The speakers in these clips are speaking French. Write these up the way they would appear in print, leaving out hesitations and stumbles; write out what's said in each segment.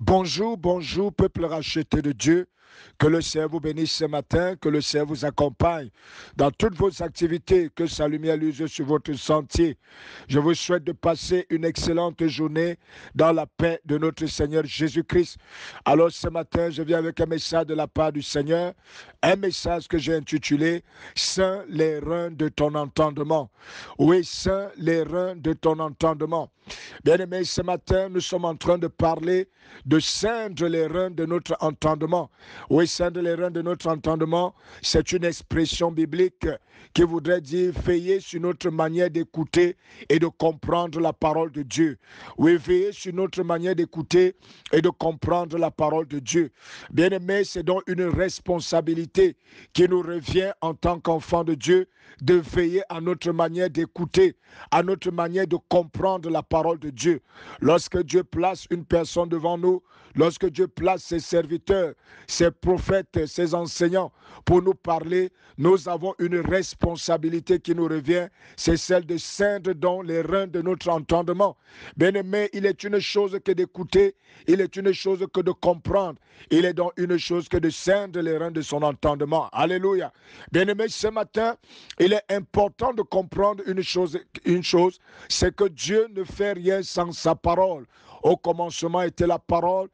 Bonjour, bonjour, peuple racheté de Dieu. Que le Seigneur vous bénisse ce matin, que le Seigneur vous accompagne dans toutes vos activités, que sa lumière luise sur votre sentier. Je vous souhaite de passer une excellente journée dans la paix de notre Seigneur Jésus-Christ. Alors ce matin, je viens avec un message de la part du Seigneur, un message que j'ai intitulé « Saint les reins de ton entendement ». Oui, saint les reins de ton entendement. Bien-aimés, ce matin, nous sommes en train de parler de ceindre les reins de notre entendement. Oui, ceindre les reins de notre entendement, c'est une expression biblique qui voudrait dire veiller sur notre manière d'écouter et de comprendre la parole de Dieu. Oui, veiller sur notre manière d'écouter et de comprendre la parole de Dieu. Bien-aimés, c'est donc une responsabilité qui nous revient en tant qu'enfants de Dieu de veiller à notre manière d'écouter, à notre manière de comprendre la parole de Dieu. Lorsque Dieu place une personne devant nous, lorsque Dieu place ses serviteurs, ses prophètes, ses enseignants pour nous parler, nous avons une responsabilité qui nous revient, c'est celle de ceindre dans les reins de notre entendement. Bien-aimé, il est une chose que d'écouter, il est une chose que de comprendre, il est donc une chose que de ceindre les reins de son entendement. Alléluia. Bien-aimé, ce matin, il est important de comprendre une chose, c'est que Dieu ne fait rien sans sa parole. Au commencement était la parole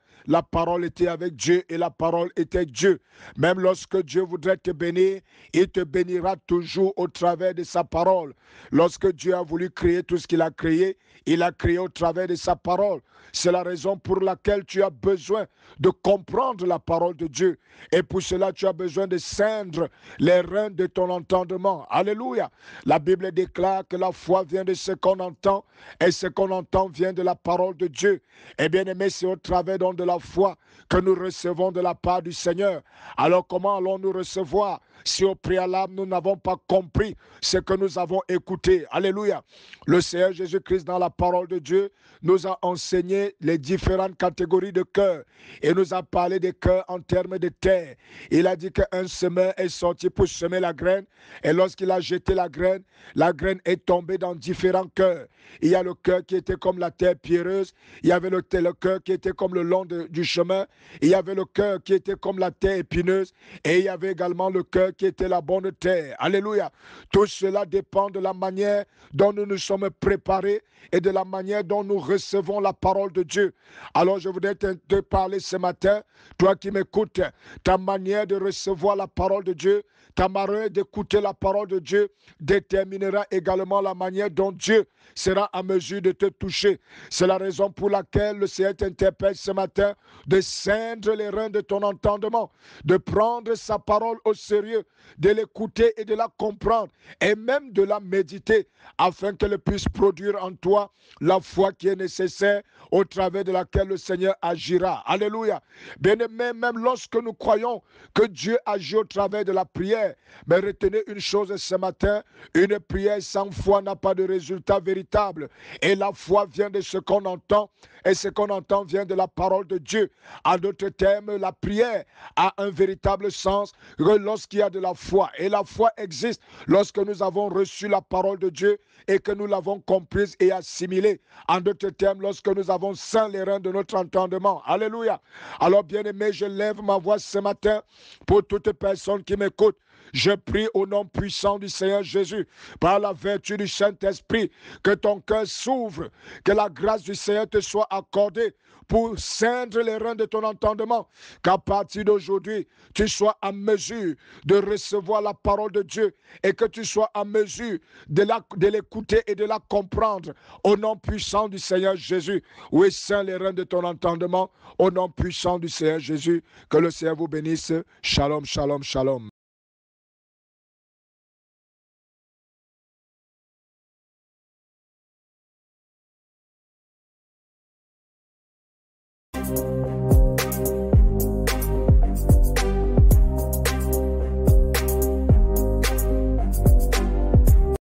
était avec Dieu et la parole était Dieu. Même lorsque Dieu voudrait te bénir, il te bénira toujours au travers de sa parole. Lorsque Dieu a voulu créer tout ce qu'il a créé, il a créé au travers de sa parole. C'est la raison pour laquelle tu as besoin de comprendre la parole de Dieu. Et pour cela, tu as besoin de ceindre les reins de ton entendement. Alléluia. La Bible déclare que la foi vient de ce qu'on entend et ce qu'on entend vient de la parole de Dieu. Et bien aimé, c'est au travers donc de la foi que nous recevons de la part du Seigneur. Alors comment allons-nous recevoir si au préalable nous n'avons pas compris ce que nous avons écouté? Alléluia. Le Seigneur Jésus-Christ dans la parole de Dieu nous a enseigné les différentes catégories de cœurs et nous a parlé des cœurs en termes de terre. Il a dit qu'un semeur est sorti pour semer la graine et lorsqu'il a jeté la graine est tombée dans différents cœurs. Il y a le cœur qui était comme la terre pierreuse, il y avait le cœur qui était comme le long du chemin, il y avait le cœur qui était comme la terre épineuse et il y avait également le cœur qui était la bonne terre. Alléluia. Tout cela dépend de la manière dont nous nous sommes préparés et de la manière dont nous recevons la parole de Dieu. Alors je voudrais te parler ce matin, toi qui m'écoutes, ta manière de recevoir la parole de Dieu, ta manière d'écouter la parole de Dieu déterminera également la manière dont Dieu sera à mesure de te toucher. C'est la raison pour laquelle le Seigneur t'interpelle ce matin de ceindre les reins de ton entendement, de prendre sa parole au sérieux, de l'écouter et de la comprendre et même de la méditer afin qu'elle puisse produire en toi la foi qui est nécessaire au travers de laquelle le Seigneur agira. Alléluia. Bien-aimés, même lorsque nous croyons que Dieu agit au travers de la prière, mais retenez une chose ce matin, une prière sans foi n'a pas de résultat véritable. Et la foi vient de ce qu'on entend, et ce qu'on entend vient de la parole de Dieu. En d'autres termes, la prière a un véritable sens lorsqu'il y a de la foi. Et la foi existe lorsque nous avons reçu la parole de Dieu et que nous l'avons comprise et assimilée. En d'autres termes, lorsque nous avons ceint les reins de notre entendement. Alléluia. Alors, bien-aimé, je lève ma voix ce matin pour toute personne qui m'écoute. Je prie au nom puissant du Seigneur Jésus, par la vertu du Saint-Esprit, que ton cœur s'ouvre, que la grâce du Seigneur te soit accordée pour ceindre les reins de ton entendement, qu'à partir d'aujourd'hui, tu sois en mesure de recevoir la parole de Dieu et que tu sois en mesure de l'écouter et de la comprendre au nom puissant du Seigneur Jésus. Oui, ceins les reins de ton entendement au nom puissant du Seigneur Jésus. Que le Seigneur vous bénisse. Shalom, shalom, shalom.